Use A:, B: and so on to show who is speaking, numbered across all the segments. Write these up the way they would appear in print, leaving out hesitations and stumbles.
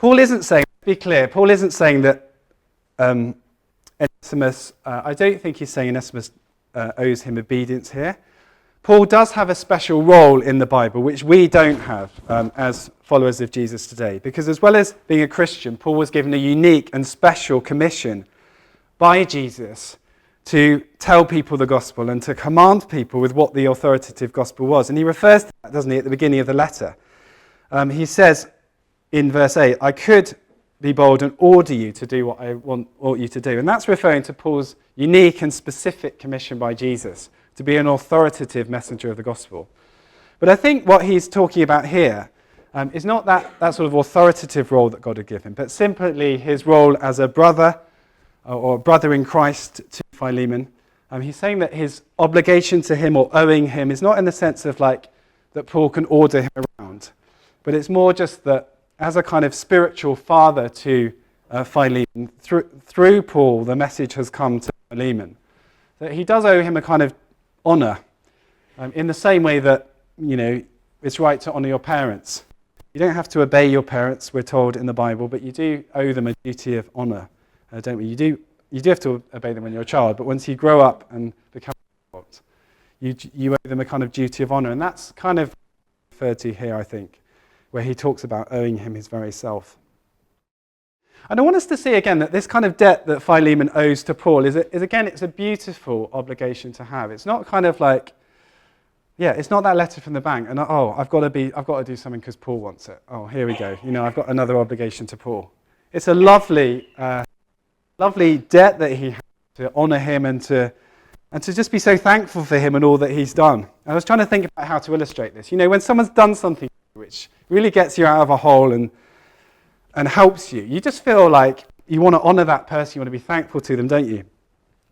A: Paul isn't saying, to be clear, Paul isn't saying that Onesimus, I don't think he's saying Onesimus owes him obedience here. Paul does have a special role in the Bible, which we don't have as followers of Jesus today. Because as well as being a Christian, Paul was given a unique and special commission by Jesus to tell people the gospel and to command people with what the authoritative gospel was. And he refers to that, doesn't he, at the beginning of the letter. He says in verse 8, I could be bold and order you to do what I want you to do. And that's referring to Paul's unique and specific commission by Jesus to be an authoritative messenger of the gospel. But I think what he's talking about here is not that sort of authoritative role that God had given him, but simply his role as a brother or a brother in Christ to Philemon. He's saying that his obligation to him or owing him is not in the sense of like that Paul can order him around, but it's more just that as a kind of spiritual father to Philemon, through Paul, the message has come to Philemon. That he does owe him a kind of honour, in the same way that, you know, it's right to honour your parents. You don't have to obey your parents, we're told in the Bible, but you do owe them a duty of honour, don't we? You do have to obey them when you're a child, but once you grow up and become an adult, you owe them a kind of duty of honour, and that's kind of referred to here, I think, where he talks about owing him his very self. And I want us to see again that this kind of debt that Philemon owes to Paul is again, it's a beautiful obligation to have. It's not kind of like, it's not that letter from the bank and I've got to do something because Paul wants it. Oh, here we go. You know, I've got another obligation to Paul. It's a lovely debt that he has to honour him and to just be so thankful for him and all that he's done. I was trying to think about how to illustrate this. You know, when someone's done something which really gets you out of a hole and helps you, you just feel like you want to honour that person, you want to be thankful to them, don't you?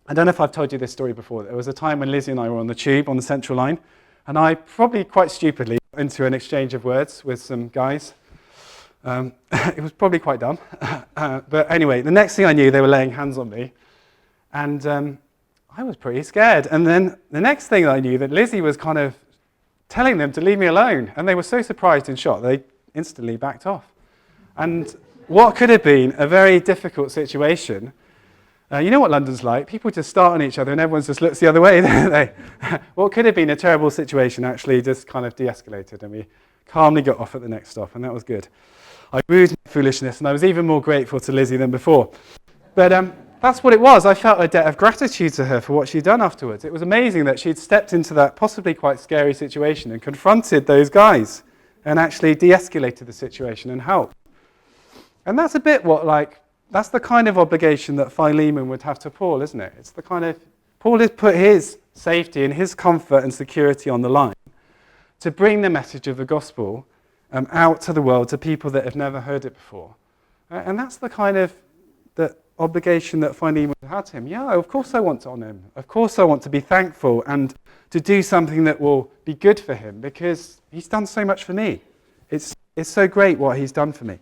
A: I don't know if I've told you this story before. There was a time when Lizzie and I were on the tube, on the Central Line, and I probably quite stupidly got into an exchange of words with some guys. It was probably quite dumb. But anyway, the next thing I knew, they were laying hands on me, and I was pretty scared. And then the next thing I knew, that Lizzie was kind of telling them to leave me alone, and they were so surprised and shocked, they instantly backed off. And what could have been a very difficult situation, you know what London's like, people just start on each other and everyone just looks the other way, don't they? What could have been a terrible situation actually just kind of de-escalated, and we calmly got off at the next stop, and that was good. I rued my foolishness, and I was even more grateful to Lizzie than before. But that's what it was. I felt a debt of gratitude to her for what she'd done afterwards. It was amazing that she'd stepped into that possibly quite scary situation and confronted those guys and actually de-escalated the situation and helped. And that's a bit that's the kind of obligation that Philemon would have to Paul, isn't it? It's the kind of, Paul has put his safety and his comfort and security on the line to bring the message of the gospel out to the world, to people that have never heard it before. And that's the kind of the obligation that Philemon had to him. Yeah, of course I want to honour him. Of course I want to be thankful and to do something that will be good for him because he's done so much for me. It's so great what he's done for me.